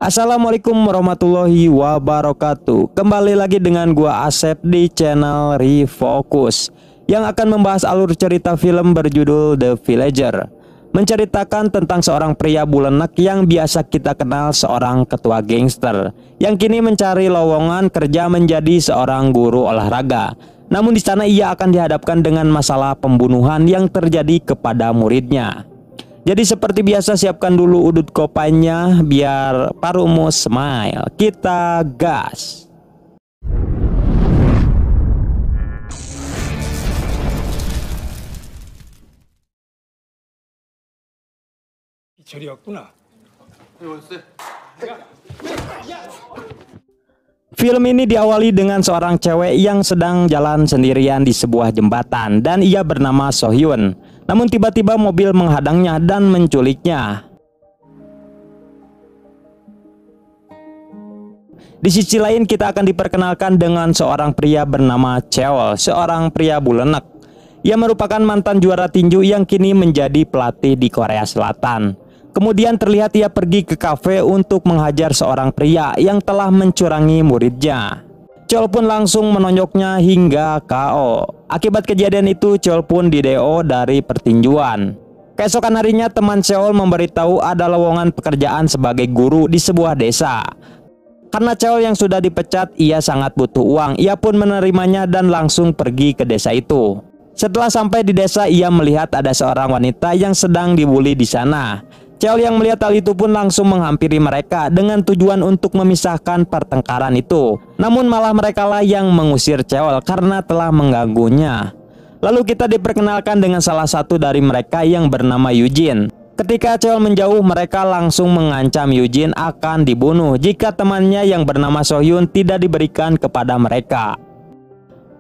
Assalamualaikum warahmatullahi wabarakatuh. Kembali lagi dengan gua Asep di channel Refocus yang akan membahas alur cerita film berjudul The Villager, menceritakan tentang seorang pria bulenek yang biasa kita kenal seorang ketua gangster yang kini mencari lowongan kerja menjadi seorang guru olahraga. Namun di sana ia akan dihadapkan dengan masalah pembunuhan yang terjadi kepada muridnya. Jadi seperti biasa, siapkan dulu udut kopainya biar parumu smile. Kita gas. Film ini diawali dengan seorang cewek yang sedang jalan sendirian di sebuah jembatan dan ia bernama Sohyun. Namun tiba-tiba mobil menghadangnya dan menculiknya. Di sisi lain kita akan diperkenalkan dengan seorang pria bernama Cheol, seorang pria bulenek. Ia merupakan mantan juara tinju yang kini menjadi pelatih di Korea Selatan. Kemudian terlihat ia pergi ke kafe untuk menghajar seorang pria yang telah mencurangi muridnya. Cheol pun langsung menonjoknya hingga KO. Akibat kejadian itu Cheol pun di-DO dari pertinjuan. Keesokan harinya teman Cheol memberitahu ada lowongan pekerjaan sebagai guru di sebuah desa. Karena Cheol yang sudah dipecat, ia sangat butuh uang. Ia pun menerimanya dan langsung pergi ke desa itu. Setelah sampai di desa, ia melihat ada seorang wanita yang sedang dibully di sana. Cheol yang melihat hal itu pun langsung menghampiri mereka dengan tujuan untuk memisahkan pertengkaran itu. Namun malah merekalah yang mengusir Cheol karena telah mengganggunya. Lalu kita diperkenalkan dengan salah satu dari mereka yang bernama Eugene. Ketika Cheol menjauh, mereka langsung mengancam Eugene akan dibunuh jika temannya yang bernama Sohyun tidak diberikan kepada mereka.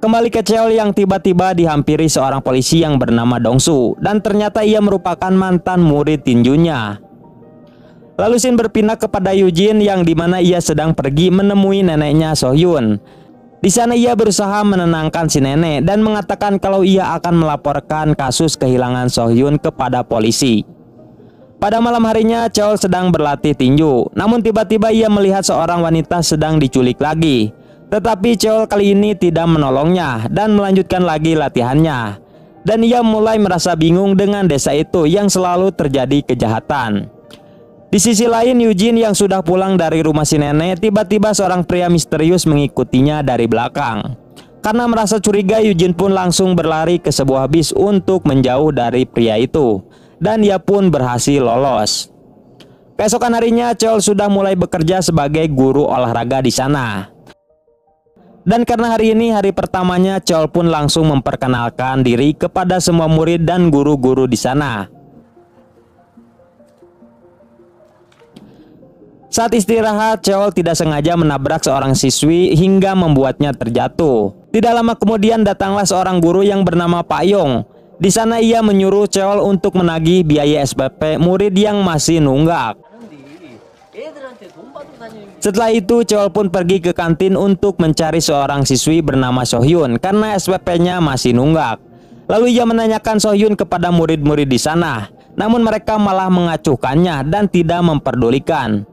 Kembali ke Cheol yang tiba-tiba dihampiri seorang polisi yang bernama Dongsu, dan ternyata ia merupakan mantan murid tinjunya. Lalu scene berpindah kepada Eugene yang dimana ia sedang pergi menemui neneknya Sohyun. Di sana ia berusaha menenangkan si nenek dan mengatakan kalau ia akan melaporkan kasus kehilangan Sohyun kepada polisi. Pada malam harinya Cheol sedang berlatih tinju, namun tiba-tiba ia melihat seorang wanita sedang diculik lagi. Tetapi Cheol kali ini tidak menolongnya dan melanjutkan lagi latihannya. Dan ia mulai merasa bingung dengan desa itu yang selalu terjadi kejahatan. Di sisi lain, Eugene yang sudah pulang dari rumah si nenek, tiba-tiba seorang pria misterius mengikutinya dari belakang. Karena merasa curiga, Eugene pun langsung berlari ke sebuah bis untuk menjauh dari pria itu. Dan ia pun berhasil lolos. Keesokan harinya, Cheol sudah mulai bekerja sebagai guru olahraga di sana. Dan karena hari ini hari pertamanya, Cheol pun langsung memperkenalkan diri kepada semua murid dan guru-guru di sana. Saat istirahat, Cheol tidak sengaja menabrak seorang siswi hingga membuatnya terjatuh. Tidak lama kemudian datanglah seorang guru yang bernama Pak Yong. Di sana ia menyuruh Cheol untuk menagih biaya SPP murid yang masih nunggak. Setelah itu Cheol pun pergi ke kantin untuk mencari seorang siswi bernama Sohyun karena SPP-nya masih nunggak. Lalu ia menanyakan Sohyun kepada murid-murid di sana, namun mereka malah mengacuhkannya dan tidak memperdulikan.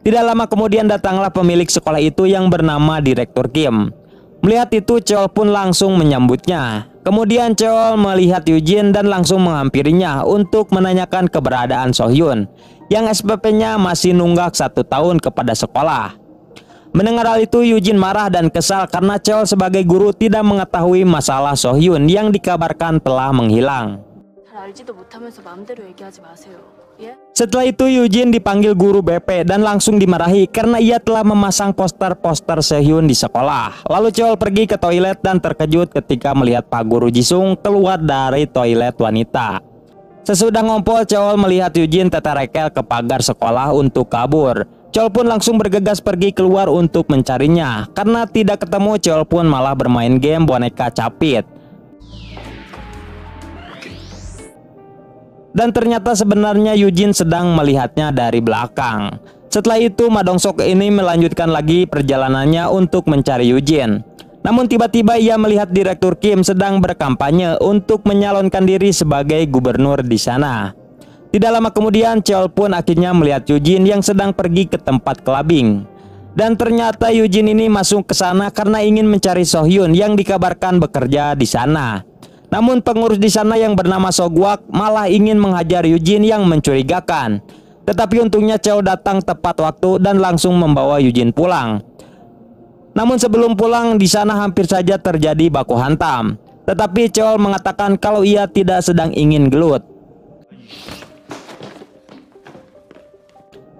Tidak lama kemudian datanglah pemilik sekolah itu yang bernama Direktur Kim. Melihat itu Cheol pun langsung menyambutnya. Kemudian Cheol melihat Eugene dan langsung menghampirinya untuk menanyakan keberadaan Sohyun yang SPP-nya masih nunggak 1 tahun kepada sekolah. Mendengar hal itu Eugene marah dan kesal karena Cheol sebagai guru tidak mengetahui masalah Sohyun yang dikabarkan telah menghilang. Setelah itu Eugene dipanggil guru BP dan langsung dimarahi karena ia telah memasang poster-poster Sohyun di sekolah. Lalu Cheol pergi ke toilet dan terkejut ketika melihat Pak Guru Jisung keluar dari toilet wanita. Sesudah ngompol, Cheol melihat Eugene teterekel ke pagar sekolah untuk kabur. Cheol pun langsung bergegas pergi keluar untuk mencarinya. Karena tidak ketemu, Cheol pun malah bermain game boneka capit. Dan ternyata sebenarnya Eugene sedang melihatnya dari belakang. Setelah itu Ma Dong-seok ini melanjutkan lagi perjalanannya untuk mencari Eugene. Namun tiba-tiba ia melihat Direktur Kim sedang berkampanye untuk menyalonkan diri sebagai gubernur di sana. Tidak lama kemudian Cheol pun akhirnya melihat Eugene yang sedang pergi ke tempat clubbing. Dan ternyata Eugene ini masuk ke sana karena ingin mencari Sohyun yang dikabarkan bekerja di sana. Namun pengurus di sana yang bernama Sogwak malah ingin menghajar Eugene yang mencurigakan. Tetapi untungnya Cheol datang tepat waktu dan langsung membawa Eugene pulang. Namun sebelum pulang di sana hampir saja terjadi baku hantam. Tetapi Cheol mengatakan kalau ia tidak sedang ingin gelut.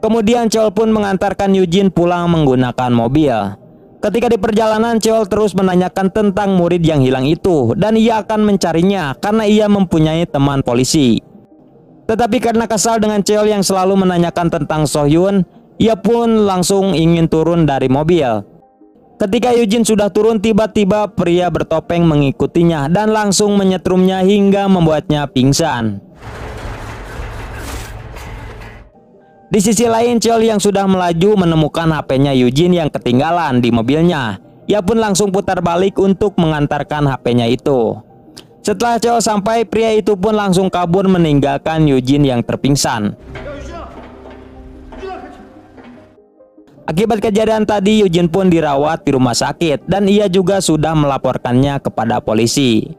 Kemudian Cheol pun mengantarkan Eugene pulang menggunakan mobil. Ketika di perjalanan Cheol terus menanyakan tentang murid yang hilang itu dan ia akan mencarinya karena ia mempunyai teman polisi. Tetapi karena kesal dengan Cheol yang selalu menanyakan tentang Sohyun, ia pun langsung ingin turun dari mobil. Ketika Eugene sudah turun, tiba-tiba pria bertopeng mengikutinya dan langsung menyetrumnya hingga membuatnya pingsan. Di sisi lain, Cheol yang sudah melaju menemukan HP-nya Eugene yang ketinggalan di mobilnya. Ia pun langsung putar balik untuk mengantarkan HP-nya itu. Setelah Cheol sampai, pria itu pun langsung kabur meninggalkan Eugene yang terpingsan. Akibat kejadian tadi, Eugene pun dirawat di rumah sakit dan ia juga sudah melaporkannya kepada polisi.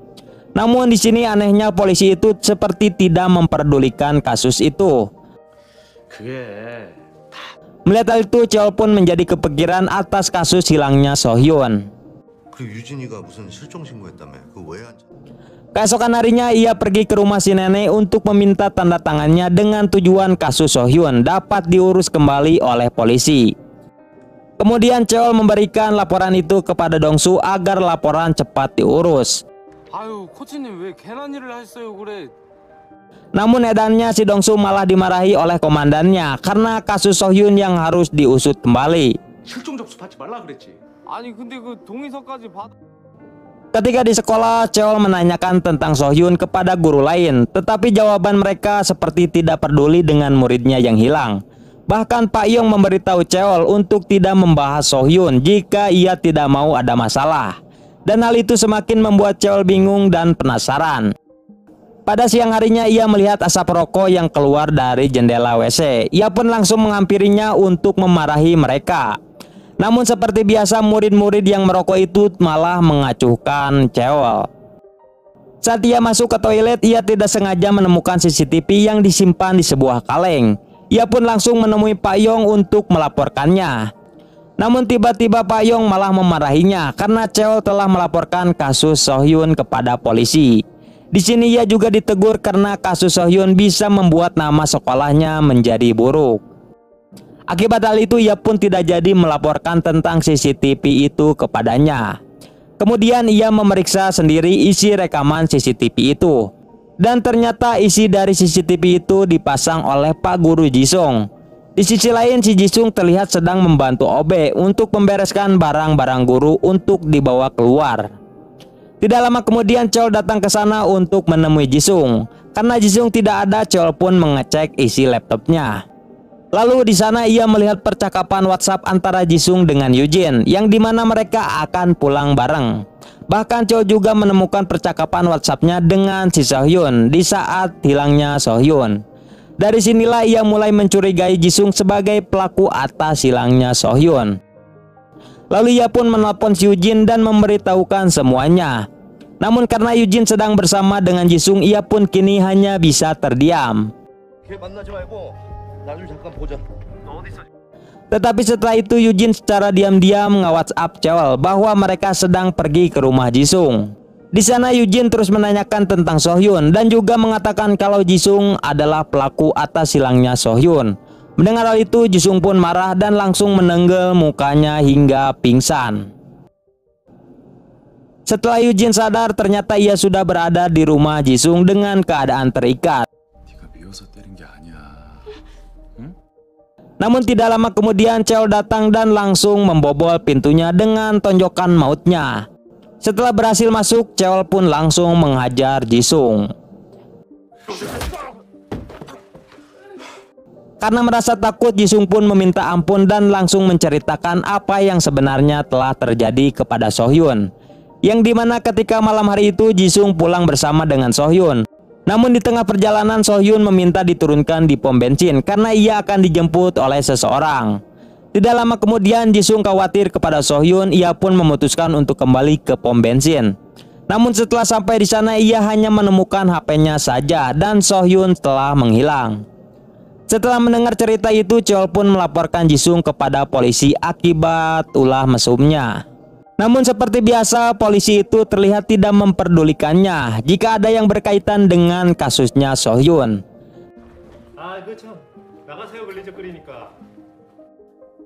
Namun di sini anehnya polisi itu seperti tidak memperdulikan kasus itu. Melihat hal itu, Cheol pun menjadi kepikiran atas kasus hilangnya Sohyun. Keesokan harinya ia pergi ke rumah si nenek untuk meminta tanda tangannya dengan tujuan kasus Sohyun dapat diurus kembali oleh polisi. Kemudian Cheol memberikan laporan itu kepada Dongsu agar laporan cepat diurus. Namun edannya si Dongsu malah dimarahi oleh komandannya karena kasus Sohyun yang harus diusut kembali. Ketika di sekolah, Cheol menanyakan tentang Sohyun kepada guru lain, tetapi jawaban mereka seperti tidak peduli dengan muridnya yang hilang. Bahkan Pak Yong memberitahu Cheol untuk tidak membahas Sohyun jika ia tidak mau ada masalah. Dan hal itu semakin membuat Cheol bingung dan penasaran. Pada siang harinya ia melihat asap rokok yang keluar dari jendela WC. Ia pun langsung menghampirinya untuk memarahi mereka. Namun seperti biasa murid-murid yang merokok itu malah mengacuhkan Cheol. Saat ia masuk ke toilet, ia tidak sengaja menemukan CCTV yang disimpan di sebuah kaleng. Ia pun langsung menemui Pak Yong untuk melaporkannya. Namun tiba-tiba Pak Yong malah memarahinya karena Cheol telah melaporkan kasus Sohyun kepada polisi. Di sini ia juga ditegur karena kasus Sohyun bisa membuat nama sekolahnya menjadi buruk. Akibat hal itu ia pun tidak jadi melaporkan tentang CCTV itu kepadanya. Kemudian ia memeriksa sendiri isi rekaman CCTV itu. Dan ternyata isi dari CCTV itu dipasang oleh Pak Guru Jisung. Di sisi lain, si Jisung terlihat sedang membantu Obe untuk membereskan barang-barang guru untuk dibawa keluar. Tidak lama kemudian Cheol datang ke sana untuk menemui Jisung. Karena Jisung tidak ada, Cheol pun mengecek isi laptopnya. Lalu di sana ia melihat percakapan WhatsApp antara Jisung dengan Eugene yang dimana mereka akan pulang bareng. Bahkan Cheol juga menemukan percakapan WhatsApp-nya dengan si Sohyun di saat hilangnya Sohyun. Dari sinilah ia mulai mencurigai Jisung sebagai pelaku atas hilangnya Sohyun. Lalu ia pun menelpon si Eugene dan memberitahukan semuanya. Namun karena Eugene sedang bersama dengan Jisung, ia pun kini hanya bisa terdiam. Tetapi setelah itu Eugene secara diam-diam nge-WhatsApp Cheol bahwa mereka sedang pergi ke rumah Jisung. Di sana Eugene terus menanyakan tentang Sohyun dan juga mengatakan kalau Jisung adalah pelaku atas hilangnya Sohyun. Mendengar hal itu Jisung pun marah dan langsung menenggel mukanya hingga pingsan. Setelah Eugene sadar, ternyata ia sudah berada di rumah Jisung dengan keadaan terikat. Namun tidak lama kemudian Cheol datang dan langsung membobol pintunya dengan tonjokan mautnya. Setelah berhasil masuk, Cheol pun langsung menghajar Jisung. Karena merasa takut, Jisung pun meminta ampun dan langsung menceritakan apa yang sebenarnya telah terjadi kepada Sohyun. yang dimana ketika malam hari itu Jisung pulang bersama dengan Sohyun. Namun di tengah perjalanan Sohyun meminta diturunkan di pom bensin karena ia akan dijemput oleh seseorang. Tidak lama kemudian Jisung khawatir kepada Sohyun, ia pun memutuskan untuk kembali ke pom bensin. Namun setelah sampai di sana ia hanya menemukan HP-nya saja dan Sohyun telah menghilang. Setelah mendengar cerita itu, Cheol pun melaporkan Jisung kepada polisi akibat ulah mesumnya. Namun seperti biasa polisi itu terlihat tidak memperdulikannya jika ada yang berkaitan dengan kasusnya Sohyun.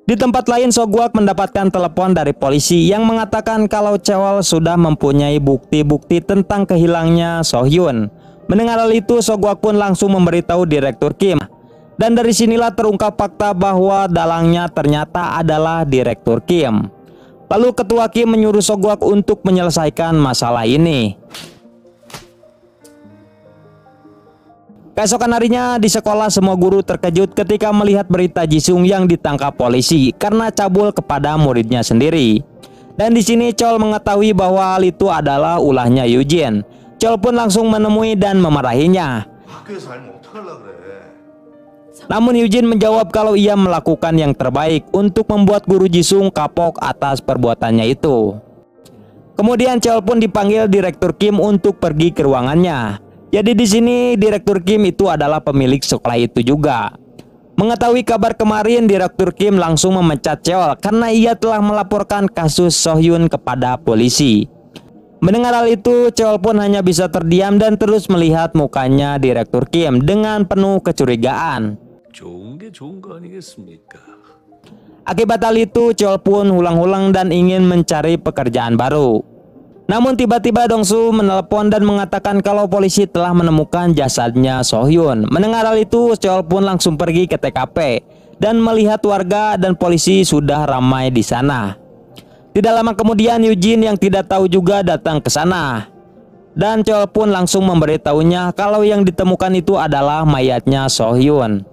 Di tempat lain Sogwak mendapatkan telepon dari polisi yang mengatakan kalau Cheol sudah mempunyai bukti-bukti tentang kehilangnya Sohyun. Mendengar hal itu Sogwak pun langsung memberitahu Direktur Kim. Dan dari sinilah terungkap fakta bahwa dalangnya ternyata adalah Direktur Kim. Lalu Ketua Kim menyuruh Sogwak untuk menyelesaikan masalah ini. Keesokan harinya di sekolah semua guru terkejut ketika melihat berita Jisung yang ditangkap polisi karena cabul kepada muridnya sendiri. Dan di sini Cheol mengetahui bahwa hal itu adalah ulahnya Eugene. Cheol pun langsung menemui dan memarahinya. Namun Eugene menjawab kalau ia melakukan yang terbaik untuk membuat guru Jisung kapok atas perbuatannya itu. Kemudian Cheol pun dipanggil Direktur Kim untuk pergi ke ruangannya. Jadi di sini Direktur Kim itu adalah pemilik sekolah itu juga. Mengetahui kabar kemarin, Direktur Kim langsung memecat Cheol karena ia telah melaporkan kasus Sohyun kepada polisi. Mendengar hal itu, Cheol pun hanya bisa terdiam dan terus melihat mukanya Direktur Kim dengan penuh kecurigaan. Akibat hal itu, Cheol pun hulang-hulang dan ingin mencari pekerjaan baru. Namun tiba-tiba Dongsu menelepon dan mengatakan kalau polisi telah menemukan jasadnya Sohyun. Mendengar hal itu, Cheol pun langsung pergi ke TKP dan melihat warga dan polisi sudah ramai di sana. Tidak lama kemudian Eugene yang tidak tahu juga datang ke sana. Dan Cheol pun langsung memberitahunya kalau yang ditemukan itu adalah mayatnya Sohyun.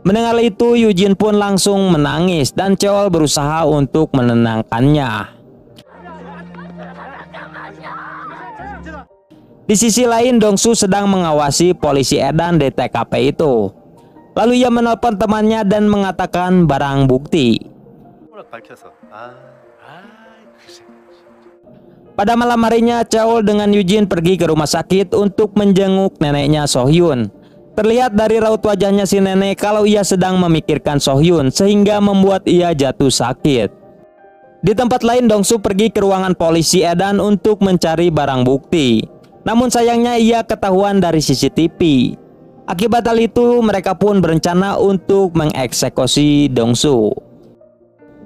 Mendengar itu, Eugene pun langsung menangis dan Cheol berusaha untuk menenangkannya. Di sisi lain, Dongsu sedang mengawasi polisi edan di TKP itu. Lalu ia menelpon temannya dan mengatakan barang bukti. Pada malam harinya, Cheol dengan Eugene pergi ke rumah sakit untuk menjenguk neneknya Sohyun. Terlihat dari raut wajahnya si nenek kalau ia sedang memikirkan Sohyun sehingga membuat ia jatuh sakit. Di tempat lain, Dongsu pergi ke ruangan polisi edan untuk mencari barang bukti. Namun sayangnya ia ketahuan dari CCTV. Akibat hal itu mereka pun berencana untuk mengeksekusi Dongsu.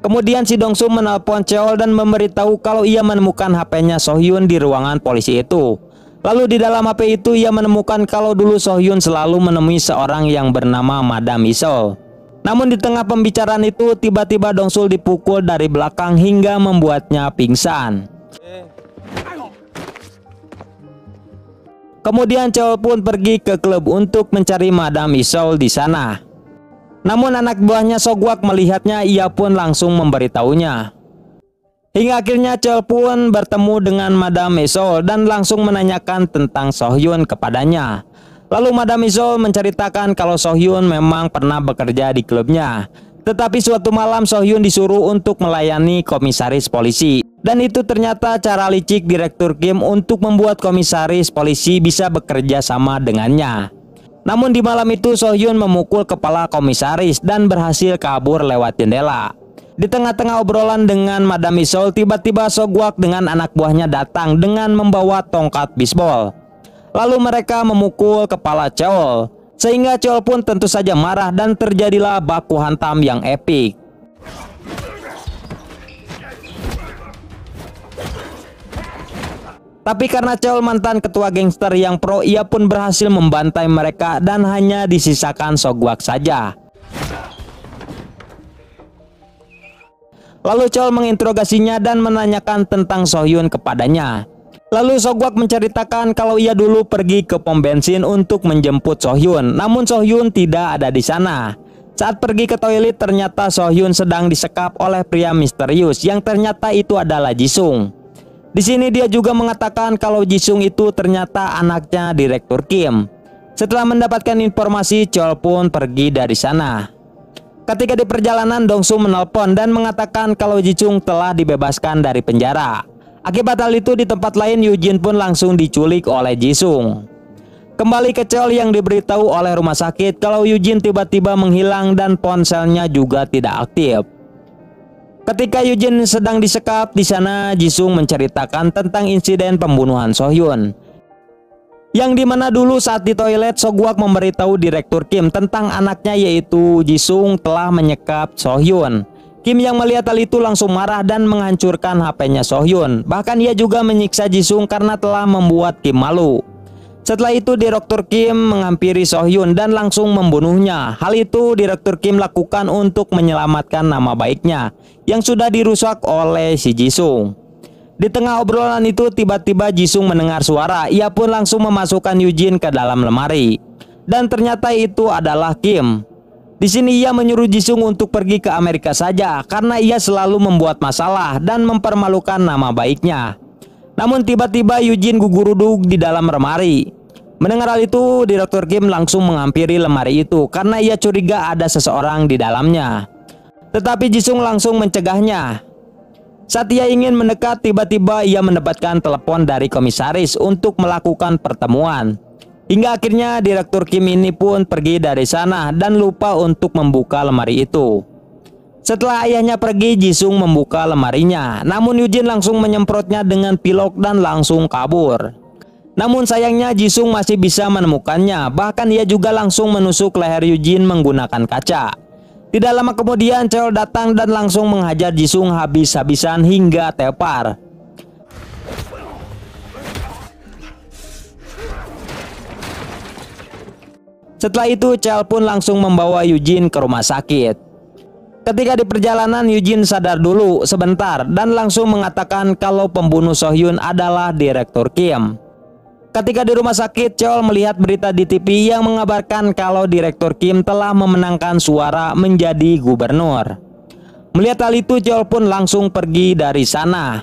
Kemudian si Dongsu menelpon Cheol dan memberitahu kalau ia menemukan HP-nya Sohyun di ruangan polisi itu. Lalu di dalam HP itu ia menemukan kalau dulu Sohyun selalu menemui seorang yang bernama Madame Isol. Namun di tengah pembicaraan itu tiba-tiba Dongsu dipukul dari belakang hingga membuatnya pingsan. Kemudian Cheol pun pergi ke klub untuk mencari Madame Isol di sana. Namun anak buahnya Sogwak melihatnya, ia pun langsung memberitahunya. Hingga akhirnya Cheol pun bertemu dengan Madame Isol dan langsung menanyakan tentang Sohyun kepadanya. Lalu Madame Isol menceritakan kalau Sohyun memang pernah bekerja di klubnya. Tetapi suatu malam Sohyun disuruh untuk melayani komisaris polisi. Dan itu ternyata cara licik Direktur Kim untuk membuat komisaris polisi bisa bekerja sama dengannya. Namun di malam itu Sohyun memukul kepala komisaris dan berhasil kabur lewat jendela. Di tengah-tengah obrolan dengan Madame Isol, tiba-tiba Sogwak dengan anak buahnya datang dengan membawa tongkat bisbol. Lalu mereka memukul kepala Cheol, sehingga Cheol pun tentu saja marah dan terjadilah baku hantam yang epik. Tapi karena Cheol mantan ketua gangster yang pro, ia pun berhasil membantai mereka dan hanya disisakan Sogwak saja. Lalu Cheol menginterogasinya dan menanyakan tentang Sohyun kepadanya. Lalu Sogwak menceritakan kalau ia dulu pergi ke pom bensin untuk menjemput Sohyun, namun Sohyun tidak ada di sana. Saat pergi ke toilet ternyata Sohyun sedang disekap oleh pria misterius yang ternyata itu adalah Jisung. Di sini dia juga mengatakan kalau Jisung itu ternyata anaknya Direktur Kim. Setelah mendapatkan informasi, Cheol pun pergi dari sana. Ketika di perjalanan, Dong-soo menelpon dan mengatakan kalau Jisung telah dibebaskan dari penjara. Akibat hal itu, di tempat lain Eugene pun langsung diculik oleh Jisung. Kembali ke Cheol yang diberitahu oleh rumah sakit kalau Eugene tiba-tiba menghilang dan ponselnya juga tidak aktif. Ketika Eugene sedang disekap di sana, Jisung menceritakan tentang insiden pembunuhan Sohyun. Yang dimana dulu saat di toilet, Sogwak memberitahu Direktur Kim tentang anaknya yaitu Jisung telah menyekap Sohyun. Kim yang melihat hal itu langsung marah dan menghancurkan HP-nya Sohyun. Bahkan ia juga menyiksa Jisung karena telah membuat Kim malu. Setelah itu Direktur Kim menghampiri Sohyun dan langsung membunuhnya. Hal itu Direktur Kim lakukan untuk menyelamatkan nama baiknya yang sudah dirusak oleh si Jisung. Di tengah obrolan itu tiba-tiba Jisung mendengar suara. Ia pun langsung memasukkan Eugene ke dalam lemari. Dan ternyata itu adalah Kim. Di sini ia menyuruh Jisung untuk pergi ke Amerika saja karena ia selalu membuat masalah dan mempermalukan nama baiknya. Namun tiba-tiba Eugene guguruduk di dalam lemari. Mendengar hal itu, Direktur Kim langsung menghampiri lemari itu karena ia curiga ada seseorang di dalamnya. Tetapi Jisung langsung mencegahnya. Saat ia ingin mendekat, tiba-tiba ia mendapatkan telepon dari komisaris untuk melakukan pertemuan. Hingga akhirnya Direktur Kim ini pun pergi dari sana dan lupa untuk membuka lemari itu. Setelah ayahnya pergi, Jisung membuka lemarinya. Namun Eugene langsung menyemprotnya dengan pilok dan langsung kabur. Namun sayangnya Jisung masih bisa menemukannya. Bahkan ia juga langsung menusuk leher Eugene menggunakan kaca. Tidak lama kemudian Cheol datang dan langsung menghajar Jisung habis-habisan hingga tepar. Setelah itu Cheol pun langsung membawa Eugene ke rumah sakit. Ketika di perjalanan Eugene sadar dulu sebentar dan langsung mengatakan kalau pembunuh Sohyun adalah Direktur Kim. Ketika di rumah sakit, Cheol melihat berita di TV yang mengabarkan kalau Direktur Kim telah memenangkan suara menjadi gubernur. Melihat hal itu, Cheol pun langsung pergi dari sana.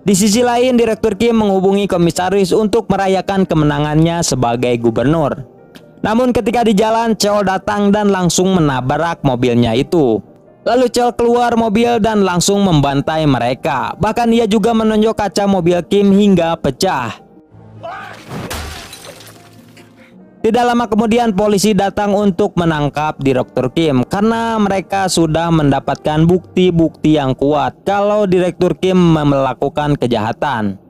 Di sisi lain, Direktur Kim menghubungi komisaris untuk merayakan kemenangannya sebagai gubernur. Namun ketika di jalan, Cheol datang dan langsung menabrak mobilnya itu. Lalu Cheol keluar mobil dan langsung membantai mereka. Bahkan ia juga menonjok kaca mobil Kim hingga pecah. Tidak lama kemudian polisi datang untuk menangkap Direktur Kim karena mereka sudah mendapatkan bukti-bukti yang kuat kalau Direktur Kim melakukan kejahatan.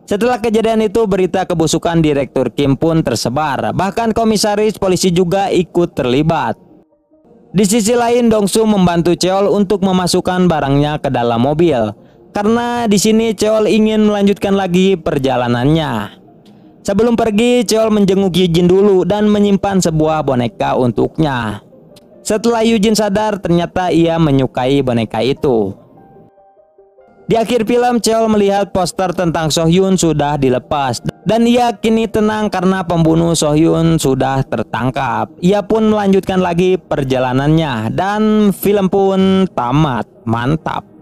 Setelah kejadian itu, berita kebusukan Direktur Kim pun tersebar. Bahkan komisaris polisi juga ikut terlibat. Di sisi lain, Dong-soo membantu Cheol untuk memasukkan barangnya ke dalam mobil karena di sini Cheol ingin melanjutkan lagi perjalanannya. Sebelum pergi, Cheol menjenguk Eugene dulu dan menyimpan sebuah boneka untuknya. Setelah Eugene sadar, ternyata ia menyukai boneka itu. Di akhir film, Cheol melihat poster tentang Sohyun sudah dilepas dan ia kini tenang karena pembunuh Sohyun sudah tertangkap. Ia pun melanjutkan lagi perjalanannya dan film pun tamat. Mantap.